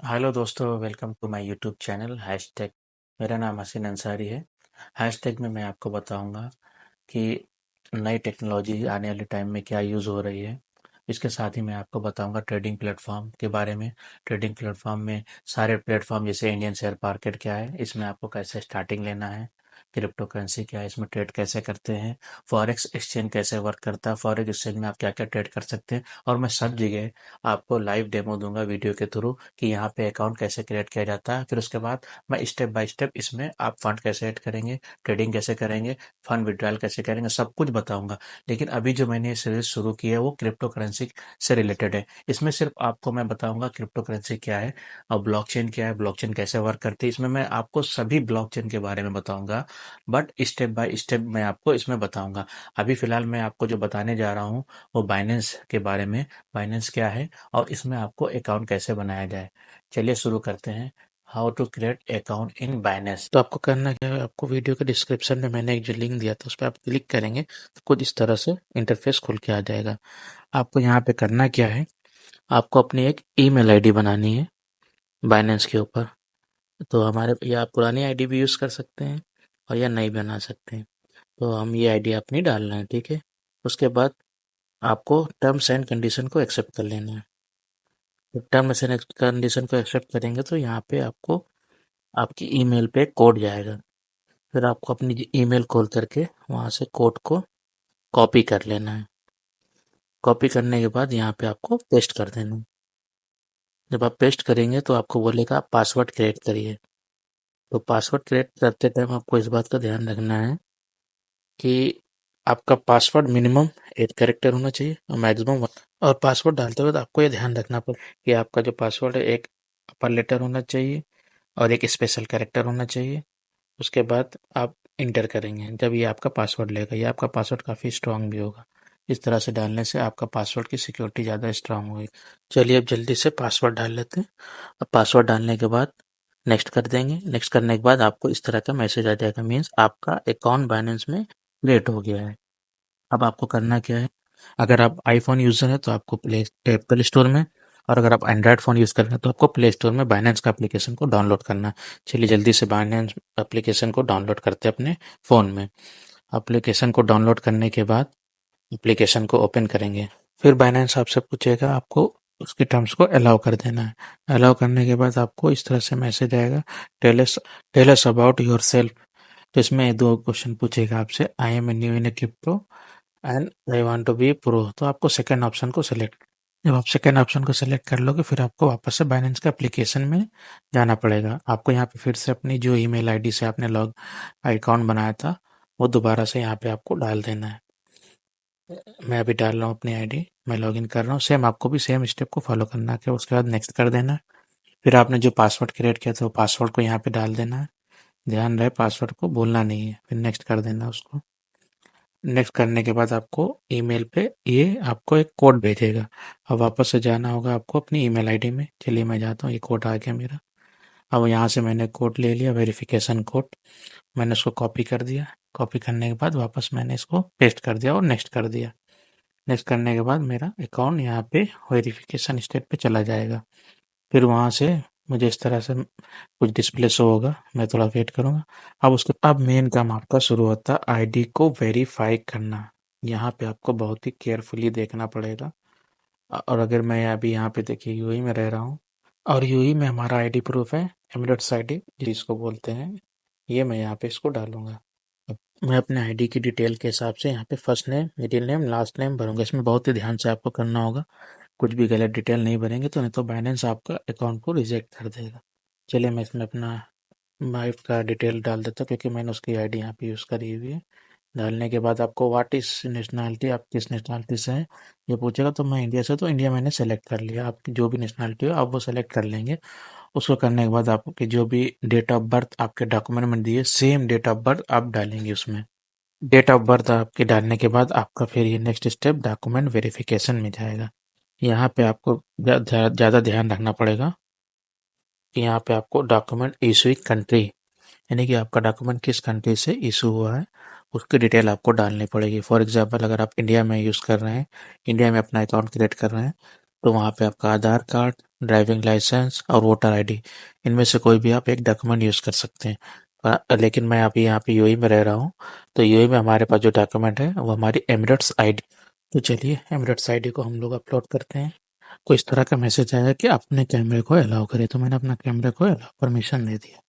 Hello दोस्तों, welcome to my YouTube channel hashtag. मेरा नाम हसीन अंसारी है। हैशटैग में मैं आपको बताऊंगा कि नई टेक्नोलॉजी आने वाले टाइम में क्या यूज़ हो रही है। इसके साथ ही मैं आपको बताऊंगा ट्रेडिंग प्लेटफॉर्म के बारे में। ट्रेडिंग प्लेटफॉर्म में सारे प्लेटफॉर्म जैसे इंडियन शेयर मार्केट क्या है, इसमें आपको कैसे स्टार्टिंग लेना है, क्रिप्टो करेंसी क्या है, इसमें ट्रेड कैसे करते हैं, फॉरेक्स एक्सचेंज कैसे वर्क करता है, फॉरेक्स एक्सचेंज में आप क्या क्या ट्रेड कर सकते हैं। और मैं सब जगह आपको लाइव डेमो दूंगा वीडियो के थ्रू कि यहाँ पे अकाउंट कैसे क्रिएट किया जाता है। फिर उसके बाद मैं स्टेप बाय स्टेप इसमें आप फंड कैसे ऐड करेंगे, ट्रेडिंग कैसे करेंगे, फंड विड्रॉल कैसे करेंगे, सब कुछ बताऊंगा। लेकिन अभी जो मैंने ये सीरीज शुरू की है वो क्रिप्टो करेंसी से रिलेटेड है। इसमें सिर्फ आपको मैं बताऊंगा क्रिप्टो करेंसी क्या है और ब्लॉकचेन क्या है, ब्लॉकचेन कैसे वर्क करती है। इसमें मैं आपको सभी ब्लॉकचेन के बारे में बताऊंगा, बट स्टेप बाय स्टेप मैं आपको इसमें बताऊंगा। अभी फिलहाल मैं आपको जो बताने जा रहा हूँ वो बाइनेंस के बारे में। बाइनेंस क्या है और इसमें आपको अकाउंट कैसे बनाया जाए। चलिए शुरू करते हैं। How to create account in Binance. तो आपको करना क्या है, आपको वीडियो के डिस्क्रिप्शन में मैंने एक जो लिंक दिया था उस पर आप क्लिक करेंगे तो कुछ इस तरह से इंटरफेस खुल के आ जाएगा। आपको यहाँ पे करना क्या है, आपको अपनी एक ईमेल आईडी बनानी है बाइनेंस के ऊपर। तो हमारे या आप पुरानी आईडी भी यूज़ कर सकते हैं और या नई बना सकते हैं। तो हम ये आईडी अपनी डालना है, ठीक है। उसके बाद आपको टर्म्स एंड कंडीशन को एक्सेप्ट कर लेना है। जब टर्म्स एंड कंडीशन को एक्सेप्ट करेंगे तो यहाँ पे आपको आपकी ईमेल पे कोड जाएगा। फिर आपको अपनी ईमेल खोल करके वहाँ से कोड को कॉपी कर लेना है। कॉपी करने के बाद यहाँ पे आपको पेस्ट कर देना है। जब आप पेस्ट करेंगे तो आपको बोलेगा आप पासवर्ड क्रिएट करिए। तो पासवर्ड क्रिएट करते टाइम आपको इस बात का ध्यान रखना है कि आपका पासवर्ड मिनिमम 8 कैरेक्टर होना चाहिए और मैक्सिमम। और पासवर्ड डालते वक्त आपको ये ध्यान रखना पड़ेगा कि आपका जो पासवर्ड है एक अपर लेटर होना चाहिए और एक स्पेशल कैरेक्टर होना चाहिए। उसके बाद आप इंटर करेंगे जब ये आपका पासवर्ड लेगा। ये आपका पासवर्ड काफ़ी स्ट्रांग भी होगा। इस तरह से डालने से आपका पासवर्ड की सिक्योरिटी ज़्यादा स्ट्रांग होगी। चलिए अब जल्दी से पासवर्ड डाल लेते हैं। अब पासवर्ड डालने के बाद नेक्स्ट कर देंगे। नेक्स्ट करने के बाद आपको इस तरह का मैसेज आ जाएगा, मीन्स आपका अकाउंट बाइनेंस में क्रिएट हो गया है। अब आपको करना क्या है, अगर आप आईफोन यूज़र हैं तो आपको एप्पल स्टोर में, और अगर आप एंड्रॉयड फ़ोन यूज़ कर रहे हैं तो आपको प्ले स्टोर में बाइनेंस का एप्लीकेशन को डाउनलोड करना है। चलिए जल्दी से बाइनेंस एप्लीकेशन को डाउनलोड करते हैं अपने फ़ोन में। एप्लीकेशन को डाउनलोड करने के बाद एप्लीकेशन को ओपन करेंगे। फिर बाइनेंस आपसे पूछेगा, आपको उसके टर्म्स को अलाउ कर देना है। अलाउ करने के बाद आपको इस तरह से मैसेज आएगा, tell us about yourself. तो इसमें दो क्वेश्चन पूछेगा आपसे, I am a new in a crypto and I want to be pro. तो आपको सेकंड ऑप्शन को सेलेक्ट, जब आप सेकंड ऑप्शन को सेलेक्ट कर लोगे फिर आपको वापस से बाइनेंस का एप्लीकेशन में जाना पड़ेगा। आपको यहाँ पे फिर से अपनी जो ईमेल आईडी से आपने लॉग अकाउंट बनाया था वो दोबारा से यहाँ पे आपको डाल देना है। मैं अभी डाल रहा हूँ अपनी आईडी, मैं लॉगिन कर रहा हूँ। सेम आपको भी सेम स्टेप को फॉलो करना है। उसके बाद नेक्स्ट कर देना है। फिर आपने जो पासवर्ड क्रिएट किया था वो पासवर्ड को यहाँ पे डाल देना है। ध्यान रहे पासवर्ड को बोलना नहीं है। फिर नेक्स्ट कर देना उसको। नेक्स्ट करने के बाद आपको ईमेल पे ये आपको एक कोड भेजेगा। अब वापस से जाना होगा आपको अपनी ईमेल आईडी में। चलिए मैं जाता हूँ, ये कोड आ गया मेरा। अब यहाँ से मैंने कोड ले लिया, वेरिफिकेशन कोड। मैंने उसको कॉपी कर दिया। कॉपी करने के बाद वापस मैंने इसको पेस्ट कर दिया और नेक्स्ट कर दिया। नेक्स्ट करने के बाद मेरा अकाउंट यहाँ पे वेरिफिकेशन स्टेप पे चला जाएगा। फिर वहाँ से मुझे इस तरह से कुछ डिस्प्ले शो होगा, मैं थोड़ा वेट करूँगा। अब मेन काम आपका शुरू होता है आईडी को वेरीफाई करना। यहाँ पे आपको बहुत ही केयरफुली देखना पड़ेगा। और अगर मैं अभी यहाँ पे देखिए यूएई में रह रहा हूँ और यूएई में हमारा आईडी प्रूफ है एमिरेट्स आईडी जिसको बोलते हैं। ये मैं यहाँ पे इसको डालूंगा। अब मैं अपने आईडी की डिटेल के हिसाब से यहाँ पे first name, middle name, last name भरूंगा। इसमें बहुत ही ध्यान से आपको करना होगा, कुछ भी गलत डिटेल नहीं भरेंगे तो नहीं तो बाइनेंस आपका अकाउंट को रिजेक्ट कर देगा। चलिए मैं इसमें अपना वाइफ का डिटेल डाल देता हूँ क्योंकि मैंने उसकी आईडी यहाँ पे यूज़ करी हुई है। डालने के बाद आपको व्हाट इज़ नेशनैलिटी, आप किस नेशनैलिटी से हैं ये पूछेगा। तो मैं इंडिया से, तो इंडिया मैंने सेलेक्ट कर लिया। आपकी जो भी नेशनैलिटी हो आप वो सेलेक्ट कर लेंगे। उसको करने के बाद आपके जो भी डेट ऑफ बर्थ आपके डॉक्यूमेंट में दिए सेम डेट ऑफ बर्थ आप डालेंगे उसमें। डेट ऑफ बर्थ आपके डालने के बाद आपका फिर ये नेक्स्ट स्टेप डॉक्यूमेंट वेरिफिकेशन में जाएगा। यहाँ पे आपको ज़्यादा ध्यान रखना पड़ेगा कि यहाँ पे आपको डॉक्यूमेंट इशूइंग कंट्री, यानी कि आपका डॉक्यूमेंट किस कंट्री से इशू हुआ है उसकी डिटेल आपको डालनी पड़ेगी। फॉर एग्जांपल अगर आप इंडिया में यूज़ कर रहे हैं, इंडिया में अपना अकाउंट क्रिएट कर रहे हैं तो वहाँ पे आपका आधार कार्ड, ड्राइविंग लाइसेंस और वोटर आईडी, इनमें से कोई भी आप एक डॉक्यूमेंट यूज़ कर सकते हैं। लेकिन मैं अभी यहाँ पे यूएई में रह रहा हूँ, तो यूएई में हमारे पास जो डॉक्यूमेंट है वो हमारी एमिरेट्स आईडी। तो चलिए एमिरेट्स आईडी को हम लोग अपलोड करते हैं। कोई इस तरह का मैसेज आएगा कि अपने कैमरे को अलाउ करें, तो मैंने अपना कैमरे को अलाउ परमिशन दे दिया।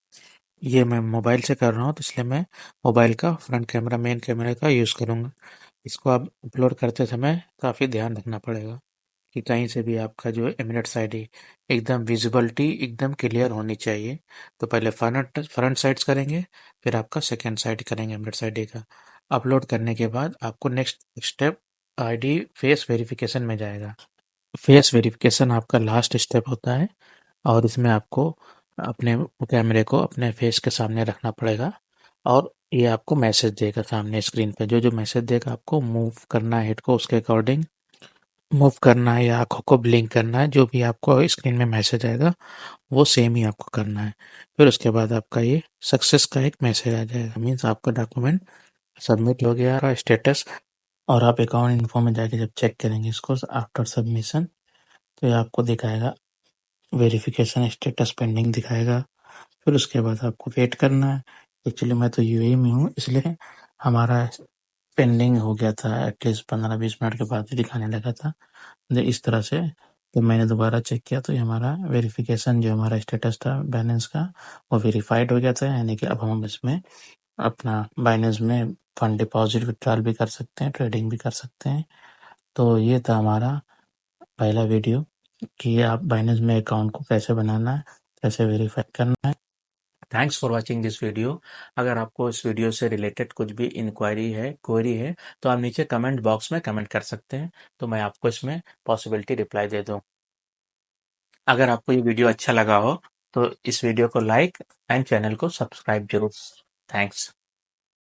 ये मैं मोबाइल से कर रहा हूँ, तो इसलिए मैं मोबाइल का फ्रंट कैमरा, मेन कैमरे का यूज़ करूँगा। इसको आप अपलोड करते समय काफ़ी ध्यान रखना पड़ेगा कि कहीं से भी आपका जो एमिरेट्स आईडी एकदम विजिबिलिटी एकदम क्लियर होनी चाहिए। तो पहले फ्रंट फ्रंट साइड्स करेंगे, फिर आपका सेकंड साइड करेंगे एमिरेट्स आईडी का। अपलोड करने के बाद आपको next step ID face verification में जाएगा। फेस वेरिफिकेशन आपका लास्ट स्टेप होता है, और इसमें आपको अपने कैमरे को अपने फेस के सामने रखना पड़ेगा, और ये आपको मैसेज देगा सामने स्क्रीन पे। जो जो मैसेज देगा आपको मूव करना है हेड को उसके अकॉर्डिंग मूव करना है, या आंखों को ब्लिंक करना है, जो भी आपको स्क्रीन में मैसेज आएगा वो सेम ही आपको करना है। फिर उसके बाद आपका ये सक्सेस का एक मैसेज आ जाएगा, मीन्स आपका डॉक्यूमेंट सबमिट हो गया का स्टेटस। और आप अकाउंट इन्फो में जाके जब चेक करेंगे इसको आफ्टर सबमिशन, तो ये आपको दिखाएगा वेरिफिकेशन स्टेटस पेंडिंग दिखाएगा। फिर उसके बाद आपको वेट करना है। एक्चुअली मैं तो यूएई में हूँ, इसलिए हमारा पेंडिंग हो गया था, एटलीस्ट 15-20 मिनट के बाद ही दिखाने लगा था। इस तरह से तो मैंने दोबारा चेक किया, तो ये हमारा वेरिफिकेशन जो हमारा स्टेटस था बाइनेंस का, वो वेरीफाइड हो गया था। यानी कि अब हम इसमें अपना बाइनेंस में फंड डिपॉजिट विड्रॉल भी कर सकते हैं, ट्रेडिंग भी कर सकते हैं। तो ये था हमारा पहला वीडियो कि आप बाइनेंस में अकाउंट को कैसे बनाना है, कैसे वेरीफाई करना है। Thanks for watching this video. अगर आपको इस वीडियो से रिलेटेड कुछ भी इंक्वायरी है, क्वेरी है, तो आप नीचे कमेंट बॉक्स में कमेंट कर सकते हैं, तो मैं आपको इसमें पॉसिबिलिटी रिप्लाई दे दूँ। अगर आपको ये वीडियो अच्छा लगा हो तो इस वीडियो को लाइक एंड चैनल को सब्सक्राइब जरूर। थैंक्स।